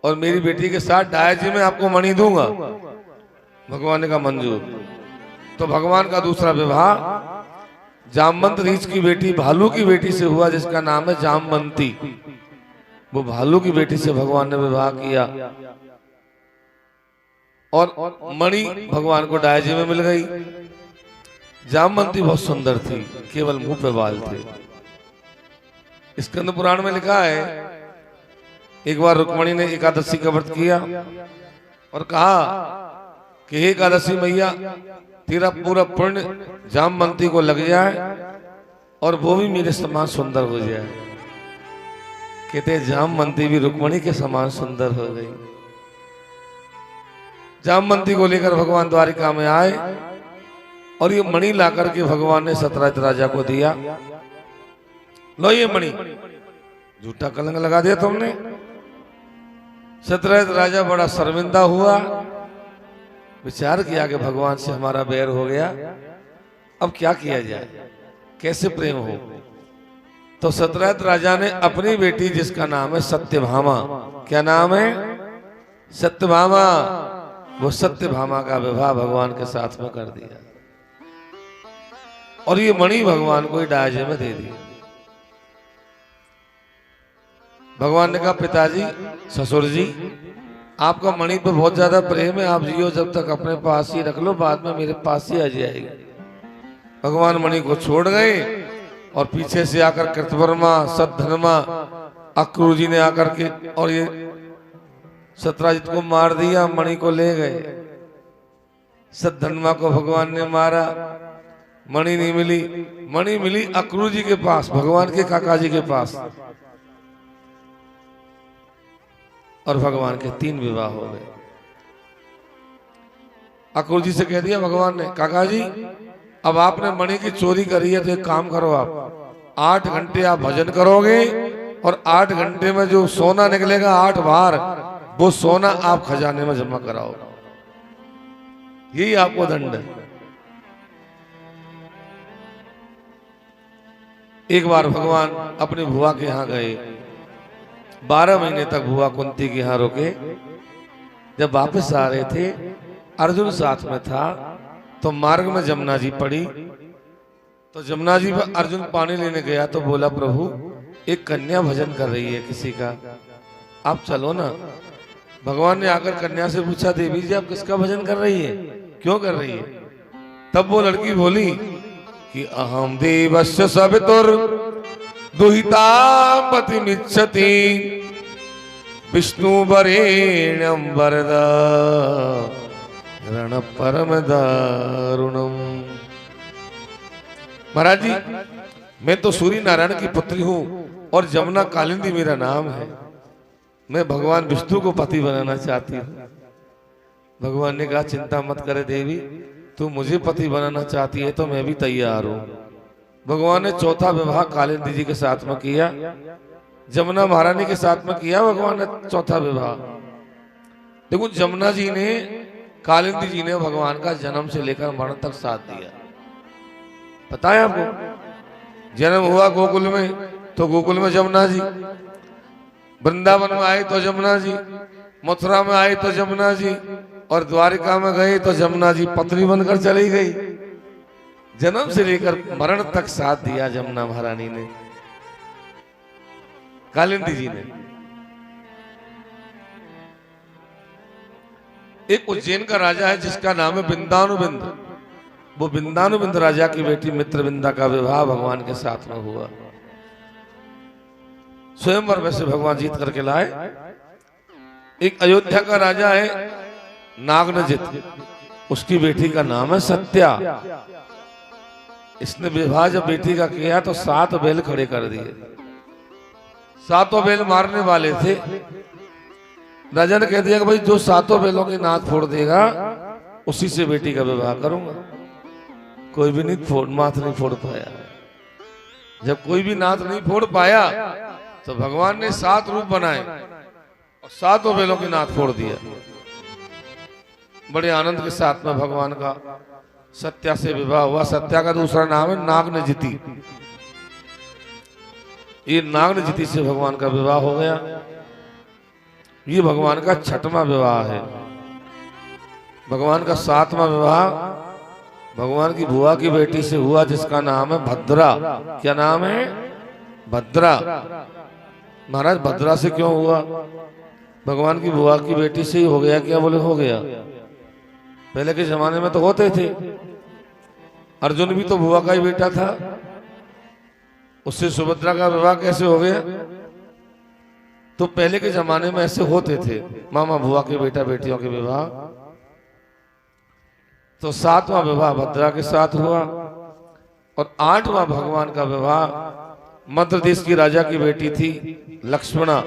और मेरी बेटी के साथ डायजी में आपको मणि दूंगा। भगवान ने कहा मंजूर। तो भगवान का दूसरा विवाह जामवंत ऋषि की बेटी भालू की बेटी से हुआ, जिसका नाम है जामवंती। वो भालू की बेटी से भगवान ने विवाह किया और मणि भगवान को डायजी में मिल गई। जामवंती बहुत सुंदर थी, केवल मुंह पे बाल थे। स्कंद पुराण में लिखा है, एक बार रुक्मणी ने एकादशी का व्रत किया और कहा कि हे एकादशी मैया, तेरा पूरा पुण्य जामवंती को लग जाए और वो भी मेरे समान सुंदर हो जाए। कहते जामवंती भी रुक्मणी के समान सुंदर हो गई। जामवंती को लेकर भगवान द्वारिका में आए और ये मणि लाकर के भगवान ने सतराज राजा को दिया। लो ये मणि, झूठा कलंक लगा दिया तुमने। सतराज राजा बड़ा शर्मिंदा हुआ, विचार किया कि भगवान से हमारा बैर हो गया, अब क्या किया जाए, कैसे प्रेम हो। तो सतराज राजा ने अपनी बेटी, जिसका नाम है सत्यभामा, क्या नाम है, सत्यभामा, वो सत्यभामा का विवाह भगवान के साथ में कर दिया और ये मणि भगवान को डायजे में दे दी। भगवान ने कहा पिताजी, ससुर जी, आपका मणि पर बहुत ज्यादा प्रेम है, आप जियो जब तक अपने पास ही रख लो, बाद में मेरे पास ही आ जाएगी। भगवान मणि को छोड़ गए और पीछे से आकर कृतवर्मा, सद्धर्मा, अक्रूर जी ने आकर के और ये सत्राजित को मार दिया, मणि को ले गए। सद्धर्मा को भगवान ने मारा, मणि नहीं मिली। मणि मिली अक्रूर जी के पास, भगवान के काका जी के पास, और भगवान के 3 विवाह हो गए। अक्रूर जी से कह दिया भगवान ने, काका जी अब आपने मणि की चोरी करी है तो एक काम करो, आप 8 घंटे आप भजन करोगे और 8 घंटे में जो सोना निकलेगा 8 बार, वो सोना आप खजाने में जमा कराओ, यही आपको दंड है। एक बार भगवान अपनी बुआ के यहाँ गए, 12 महीने तक बुआ कुंती के यहाँ रुके। जब वापस आ रहे थे, अर्जुन साथ में था, तो मार्ग में जमुना जी पड़ी। तो जमुना जी पर अर्जुन पानी लेने गया तो बोला, प्रभु एक कन्या भजन कर रही है किसी का, आप चलो ना। भगवान ने आकर कन्या से पूछा, देवी जी आप किसका भजन कर रही है, क्यों कर रही है। तब वो लड़की बोली कि अहम देवस्य सवितुर दुहिता पतिमिच्छति विष्णु वरेण्यं वरद रण परम दारुणम। महाराज जी, मैं तो सूर्य नारायण की पुत्री हूं और जमुना कालिंदी मेरा नाम है। मैं भगवान विष्णु को पति बनाना चाहती हूँ। भगवान ने कहा, चिंता मत करे देवी, तू मुझे पति बनाना चाहती है तो मैं भी तैयार हूं। भगवान ने चौथा विवाह कालिंदी जी के साथ में किया, जमुना महारानी के साथ में किया भगवान ने चौथा विवाह। देखो जमुना जी ने, कालिंदी जी ने भगवान का जन्म से लेकर मरण तक साथ दिया। पता है आपको, जन्म हुआ गोकुल में तो गोकुल में जमुना जी, वृंदावन में आए तो जमुना जी, मथुरा में आए तो जमुना जी, और द्वारिका में गए तो जमुना जी पत्नी बनकर चली गई। जन्म से लेकर मरण तक साथ दिया जमुना महारानी ने, कालिंदी जी ने। एक उज्जैन का राजा है जिसका नाम है बिंदानुबिंद। वो बिंदानुबिंद राजा की बेटी मित्रविंदा का विवाह भगवान के साथ में हुआ। स्वयंवर में से भगवान जीत करके लाए। एक अयोध्या का राजा है नागनजित, उसकी बेटी का नाम है सत्या। इसने विवाह जब बेटी का किया तो 7 बैल खड़े कर दिए। 7 बैल मारने वाले थे। राजा ने कह दिया कि भाई जो 7 बैलों के नाथ फोड़ देगा उसी से बेटी का विवाह करूंगा। कोई भी नाथ नहीं फोड़ पाया। जब कोई भी नाथ नहीं फोड़ पाया तो भगवान ने 7 रूप बनाए और 7 बैलों के नाथ फोड़ दिया। बड़े आनंद के साथ में भगवान का सत्या से विवाह हुआ। सत्या का दूसरा नाम है नागनजिती। ये नागनजिति से भगवान का विवाह हो गया। ये भगवान का 6वां विवाह है। भगवान का 7वां विवाह भगवान की बुआ की बेटी से हुआ, जिसका नाम है भद्रा। क्या नाम है? भद्रा। महाराज भद्रा से क्यों हुआ? भगवान की बुआ की बेटी से ही हो गया। क्या बोले हो गया? पहले के जमाने में तो होते थे। अर्जुन भी तो बुआ का ही बेटा था, उससे सुभद्रा का विवाह कैसे हो गया? तो पहले के जमाने में ऐसे होते थे, मामा बुआ के बेटा बेटियों के विवाह। तो 7वां विवाह भद्रा के साथ हुआ और 8वां भगवान का विवाह मध्य देश की राजा की बेटी थी लक्ष्मणा।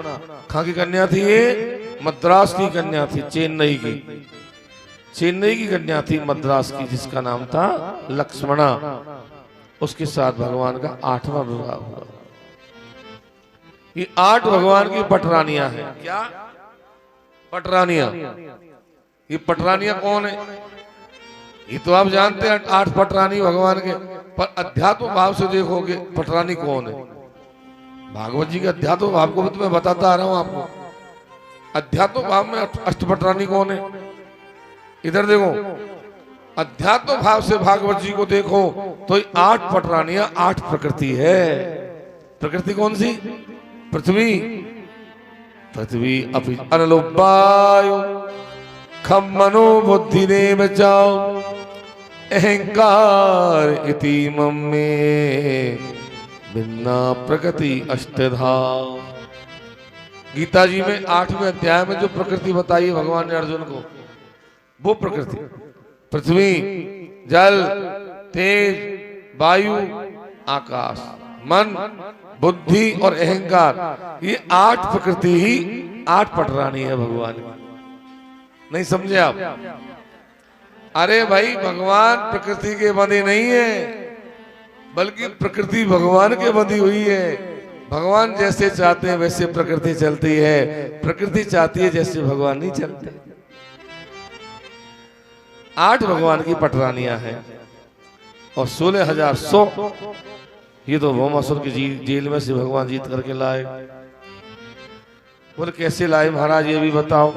कहां की कन्या थी ये? मद्रास की कन्या थी, चेन्नई की कन्या थी मद्रास की, जिसका नाम था लक्ष्मणा। उसके साथ भगवान का 8वां विवाह हुआ। ये 8 भगवान की पटरानियां हैं। क्या पटरानियां? ये पटरानियां कौन है? ये तो आप जानते हैं 8 पटरानी भगवान के, पर अध्यात्म भाव से देखोगे पटरानी कौन है? भागवत जी के अध्यात्म भाव को भी तो मैं बताता आ रहा हूं आपको। अध्यात्म भाव में अष्टपटरानी कौन है? इधर देखो, अध्यात्म भाव से भागवत जी को देखो तो 8 पटरानियां 8 प्रकृति है। प्रकृति कौन सी? पृथ्वी अपि अनलो वायु खम मनो बुद्धि ने बचाओ अहंकार इति मम्मे भिन्ना प्रकृति अष्टधा। गीता जी में 8वें अध्याय में जो प्रकृति बताई है भगवान ने अर्जुन को, वो प्रकृति पृथ्वी, जल, तेज, वायु, आकाश, मन, बुद्धि और अहंकार, ये 8 प्रकृति ही 8 पटरानी है भगवान की। नहीं समझे आप? अरे भाई, भगवान प्रकृति के बंधे नहीं है, बल्कि प्रकृति भगवान के बंधी हुई है। भगवान जैसे चाहते हैं वैसे प्रकृति चलती है, प्रकृति चाहती है जैसे भगवान नहीं चलते। 8 भगवान की पटरानियां हैं और 16,100 ये तो भौमासुर की जेल में से भगवान जीत करके लाए। बोले कैसे लाए महाराज, ये भी बताओ।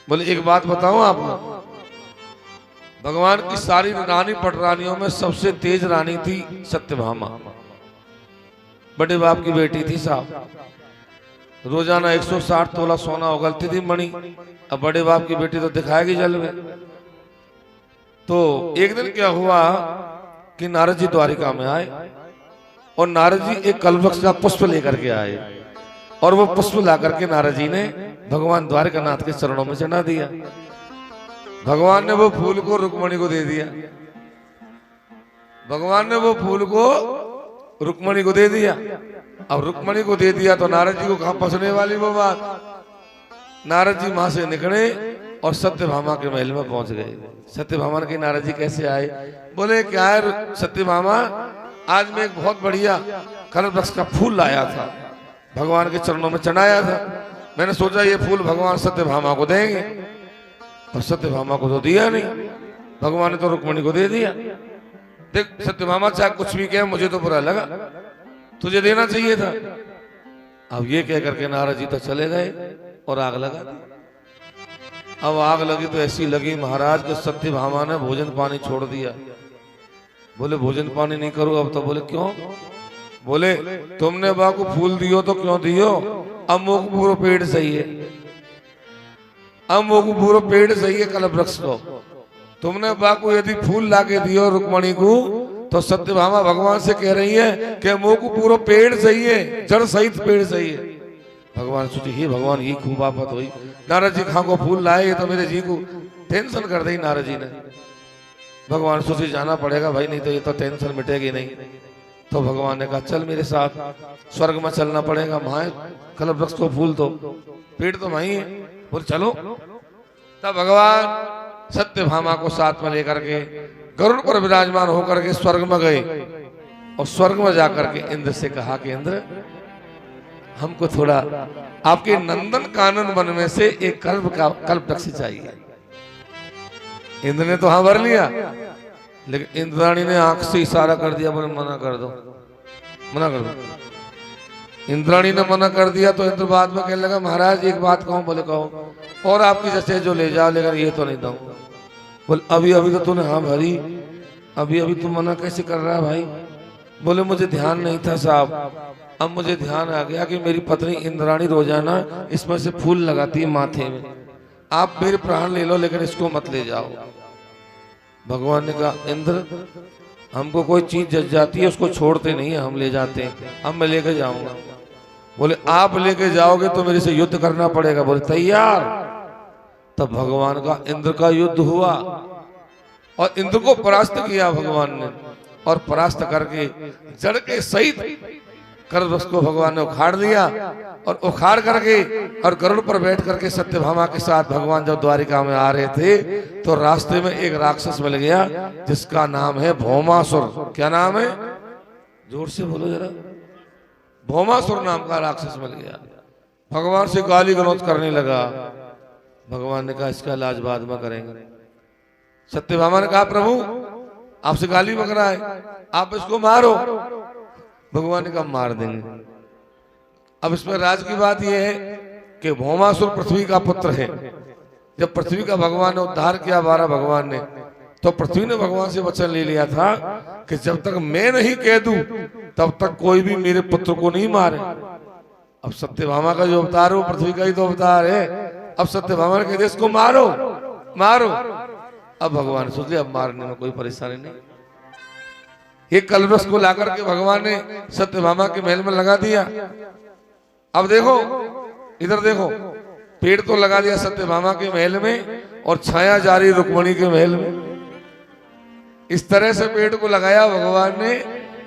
बोले एक बात बताऊं आपको, भगवान की सारी रानी पटरानियों में सबसे तेज रानी थी सत्यभामा। बड़े बाप की बेटी थी साहब। रोजाना 160 तोला सोना उगलती थी मणि। अब बड़े बाप की बेटी तो दिखाएगी जल में। तो एक दिन क्या हुआ कि नारद जी द्वारिका में आए और नारद जी एक कल्पवृक्ष का पुष्प लेकर के आए और वो पुष्प ला करके नारद जी ने भगवान द्वारकानाथ के चरणों में चढ़ा दिया। भगवान ने वो फूल को रुक्मणी को दे दिया। भगवान ने वो फूल को रुक्मणी को दे दिया। अब रुक्मणी को दे दिया तो नारद जी को कहां पसने वाली वो बात। नारद जी वहां से निकले और सत्यभामा के महल में पहुंच गए। सत्यभामा के नारद जी कैसे आए? बोले क्या है सत्यभामा, आज मैं एक बहुत बढ़िया कल्पवृक्ष का फूल लाया था, भगवान के चरणों में चढ़ाया था। मैंने सोचा ये फूल भगवान सत्यभामा को देंगे, पर सत्यभामा को तो दिया नहीं, भगवान ने तो रुक्मणी को दे दिया। देख सत्यभामा चाहे कुछ भी कहे, मुझे तो बुरा लगा, तुझे देना चाहिए था। अब ये कह करके नारद जी तो चले गए और आग लगा दी। अब आग लगी तो ऐसी लगी महाराज के सत्यभामा ने भोजन पानी छोड़ दिया। बोले भोजन पानी नहीं करूं अब तो। बोले क्यों? बोले तुमने बा को फूल दियो तो क्यों दियो? अब मोक पूरा पेड़ सही है, अब मोक पूरा पेड़ सही है कल्पवृक्ष को। तुमने बा को यदि फूल लाके दियो रुक्मणी को, तो सत्यभामा भगवान से कह रही है कि मोक पूरा पेड़ सही है, जड़ सहित पेड़ सही है। भगवान सोचे ही भगवान ये खूब आफत हुई, नारद जी खां को फूल लाए तो मेरे जी को टेंशन कर दी नारद जी ने। भगवान सोचे जाना पड़ेगा भाई, नहीं तो ये तो टेंशन मिटेगी नहीं। तो भगवान ने कहा चल मेरे साथ स्वर्ग में चलना पड़ेगा, वहां कल्पवृक्ष को फूल तो पेड़ तो वहीं है। बोले चलो। तब भगवान सत्यभामा को साथ में लेकर के गरुड़ पर विराजमान होकर के स्वर्ग में गए और स्वर्ग में जाकर के इंद्र से कहा कि इंद्र हमको थोड़ा आपके नंदन कानन वन में से एक कल्पवृक्ष चाहिए। इंद्र ने तो हाँ भर लिया, लेकिन इंद्राणी ने आंख से इशारा कर दिया, बोले मना कर दो, मना कर दो। इंद्राणी ने मना कर दिया तो इंद्र बाद में कहने लगा महाराज एक बात कहूं। बोले कहो। और आपकी जैसे जो ले जाओ, लेकिन ये तो नहीं दूंगा। बोले अभी अभी तो तूने हाँ भरी, अभी अभी तू मना कैसे कर रहा है भाई? बोले मुझे ध्यान नहीं था साहब, अब मुझे ध्यान आ गया कि मेरी पत्नी इंद्राणी रोजाना इसमें से फूल लगाती है माथे में। आप मेरे प्राण ले लो लेकिन इसको मत ले जाओ। भगवान ने कहा इंद्र, हमको कोई चीज जच जाती है उसको छोड़ते नहीं है, हम ले जाते हैं, अब मैं लेके जाऊंगा। बोले आप लेके जाओगे तो मेरे से युद्ध करना पड़ेगा। बोले तैयार। तब भगवान का इंद्र का युद्ध हुआ और इंद्र को परास्त किया भगवान ने, और परास्त करके जड़ के सहित कर उसको भगवान ने उखाड़ दिया। और उखाड़ करके और गरुड़ पर बैठ करके सत्यभामा के साथ भगवान जब द्वारिका में आ रहे थे तो रास्ते में एक राक्षस मिल गया जिसका नाम है भौमासुर। क्या नाम है? जोर से बोलो जरा। भौमासुर नाम का राक्षस मिल गया। भगवान से गाली गलौज करने लगा। भगवान ने कहा इसका इलाज बाद में करेंगे। सत्यभामा ने कहा प्रभु आपसे गाली बक रहा है, आप इसको मारो। भगवान ने कहा मार देंगे। अब इसमें राज की बात यह है कि भौमासुर पृथ्वी का पुत्र है। जब पृथ्वी का भगवान ने उद्धार किया 12 भगवान ने, तो पृथ्वी ने भगवान से वचन ले लिया था कि जब तक मैं नहीं कह दूं तब तक कोई भी मेरे पुत्र को नहीं मारे। अब सत्यभामा का जो अवतार है वो पृथ्वी का ही तो अवतार है। अब सत्यभामा ने कहते इसको मारो मारो। अब भगवान सोच लिया अब मारने में कोई परेशानी नहीं। एक कलरस को लाकर के भगवान ने सत्यभामा के महल में लगा दिया। अब देखो इधर देखो, पेड़ तो लगा दिया सत्यभामा के महल में और छाया जारी रुक्मणी के महल में। इस तरह से पेड़ को लगाया भगवान ने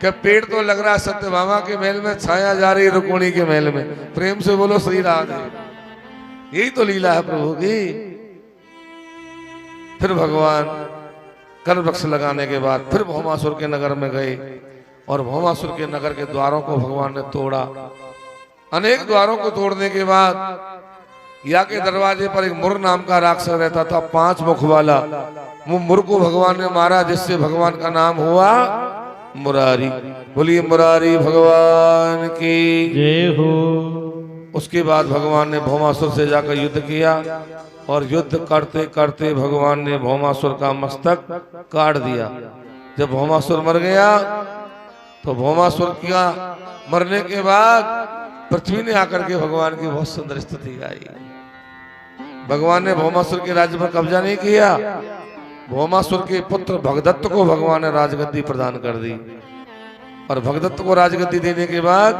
कि पेड़ तो लग रहा है सत्यभामा के महल में, छाया जारी रुक्मणी के महल में। प्रेम से बोलो श्री राधे। यही तो लीला है प्रभु की। फिर भगवान कर वृक्ष लगाने के बाद फिर भौमासुर के नगर में गए और भौमासुर के नगर के द्वारों को भगवान ने तोड़ा। अनेक द्वारों को तोड़ने के बाद या के दरवाजे पर एक मुर नाम का राक्षस रहता था, 5 मुख वाला। वो मुर को भगवान ने मारा जिससे भगवान का नाम हुआ मुरारी। बोलिए मुरारी भगवान की जय हो। उसके बाद भगवान ने भौमासुर से जाकर युद्ध किया और युद्ध करते करते भगवान ने भौमासुर का मस्तक काट दिया। जब भौमासुर मर गया तो भौमासुर का मरने के बाद पृथ्वी ने आकर के भगवान की बहुत सुंदर स्तुति गाई। भगवान ने भौमासुर के राज्य पर कब्जा नहीं किया। भौमासुर के पुत्र भगदत्त को भगवान ने राजगद्दी प्रदान कर दी और भगदत्त को राजगद्दी देने के बाद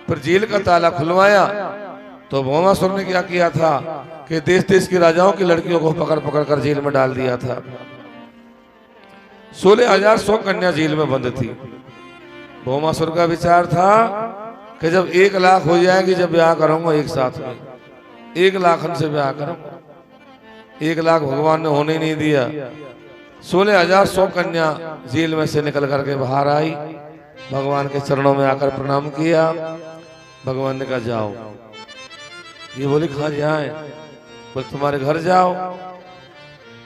फिर जेल का ताला खुलवाया। तो भौमासुर ने क्या किया था कि देश देश के राजाओं की लड़कियों को पकड़ पकड़ कर जेल में डाल दिया था। 16,100 कन्या जेल में बंद थी। भौमासुर का विचार था कि जब 1 लाख हो जाएगी जब ब्याह करूंगा एक साथ में, 1 लाख से ब्याह करूंगा। 1 लाख भगवान ने होने नहीं दिया। 16,100 कन्या जेल में से निकल करके बाहर आई, भगवान के चरणों में आकर प्रणाम किया। भगवान ने कहा जाओ। ये बोली कहाँ जाए? बोले तुम्हारे घर जाओ।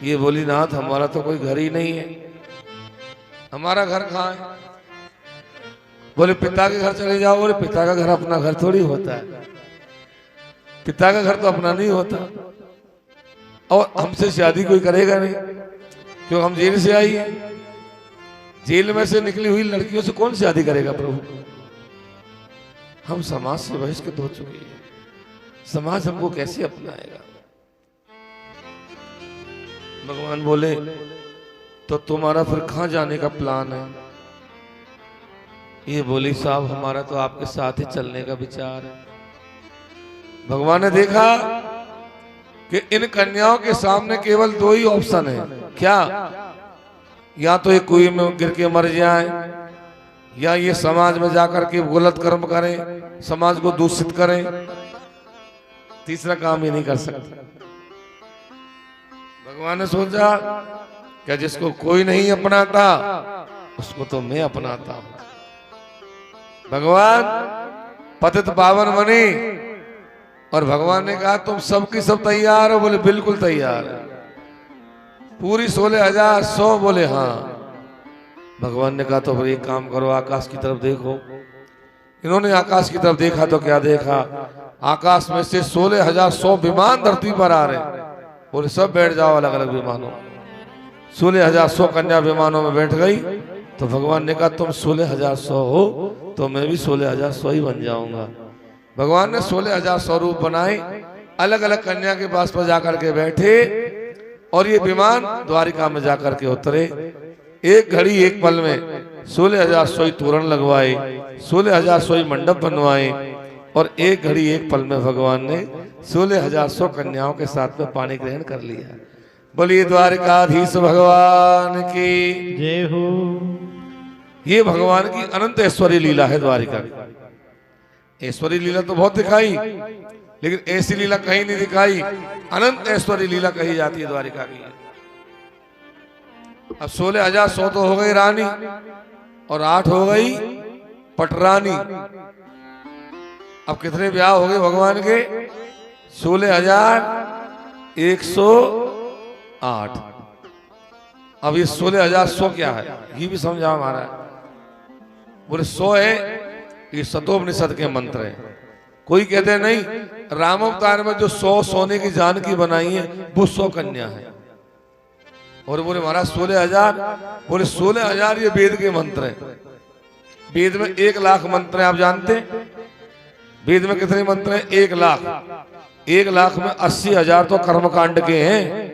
ये बोली नाथ हमारा तो कोई घर ही नहीं है, हमारा घर कहाँ है? बोले पिता के घर चले जाओ। बोले पिता का घर अपना घर थोड़ी होता है, पिता का घर तो अपना नहीं होता। और हमसे शादी कोई करेगा नहीं, क्यों हम जेल से आई है। जेल में से निकली हुई लड़कियों से कौन शादी करेगा प्रभु? हम समाज से बहिष्कृत हो चुके हैं, समाज हमको कैसे अपनाएगा? भगवान बोले तो तुम्हारा फिर कहां जाने का प्लान है? ये बोली साहब हमारा तो आपके साथ ही चलने का विचार है। भगवान ने देखा कि इन कन्याओं के सामने केवल 2 ही ऑप्शन है। क्या? या तो ये कुएं में गिर के मर जाए, या ये समाज में जाकर के गलत कर्म करें, समाज को दूषित करें। तीसरा काम ये नहीं कर सकते। भगवान ने सोचा कि जिसको कोई नहीं अपनाता उसको तो मैं अपनाता हूं। भगवान पतित पावन बने और भगवान ने कहा तुम सबकी सब तैयार हो? बोले बिल्कुल तैयार है। पूरी 16,100? बोले हाँ। भगवान ने कहा तो फिर एक काम करो, आकाश की तरफ देखो। इन्होंने आकाश की तरफ देखा तो क्या देखा, आकाश में से 16,100 विमान धरती पर आ रहे हैं। बोले सब बैठ जाओ अलग अलग विमानों। 16,100 कन्या विमानों में बैठ गई तो भगवान ने कहा तुम 16,100 हो तो मैं भी 16,100 ही बन जाऊंगा। भगवान ने 16,100 रूप बनाए, अलग अलग कन्या के पास पर जाकर के बैठे और ये विमान द्वारिका में जाकर के उतरे। एक घड़ी एक पल में 16,100 तोरण लगवाए, 16,100 मंडप बनवाए और एक घड़ी एक पल में भगवान ने 16,100 कन्याओं के साथ में पानी ग्रहण कर लिया। बोलिए द्वारिकाधीश भगवान की जय हो। ये भगवान की अनंत ऐश्वर्य लीला है। द्वारिका की ऐश्वर्य लीला तो बहुत दिखाई, लेकिन ऐसी लीला कहीं नहीं दिखाई। अनंत ऐश्वर्य लीला कही जाती है द्वारिका की। अब 16,100 तो हो गई रानी और 8 हो गई पटरानी। अब कितने ब्याह हो गए भगवान के? 16,108। अब ये 16,100 क्या है ये भी समझा हमारा है। बोले 100 है, ये शतोपनिषद के मंत्र हैं। कोई कहते हैं नहीं, रामावतार में जो 100 सोने की जानकी बनाई है वो 100 कन्या है। और बोले महाराज 16,000, बोले 16,000 ये वेद के मंत्र हैं। वेद में 1 लाख मंत्र हैं, आप जानते हैं? वेद में कितने मंत्र हैं? 1 लाख। 1 लाख में 80,000 तो कर्मकांड के हैं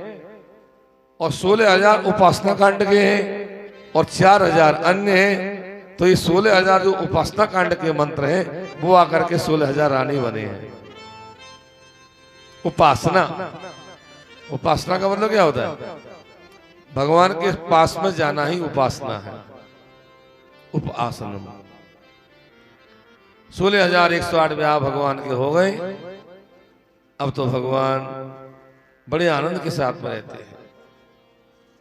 और 16,000 उपासना कांड के हैं और 4,000 अन्य हैं। तो ये 16,000 जो उपासना कांड के मंत्र हैं वो आकर के 16,000 रानी बने हैं। उपासना, उपासना का मतलब क्या होता है? भगवान के पास में जाना ही उपासना है। उपासना 16,108 ब्याह भगवान के हो गए। अब तो भगवान बड़े आनंद के साथ में रहते हैं।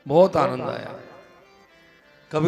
बहुत आनंद आया।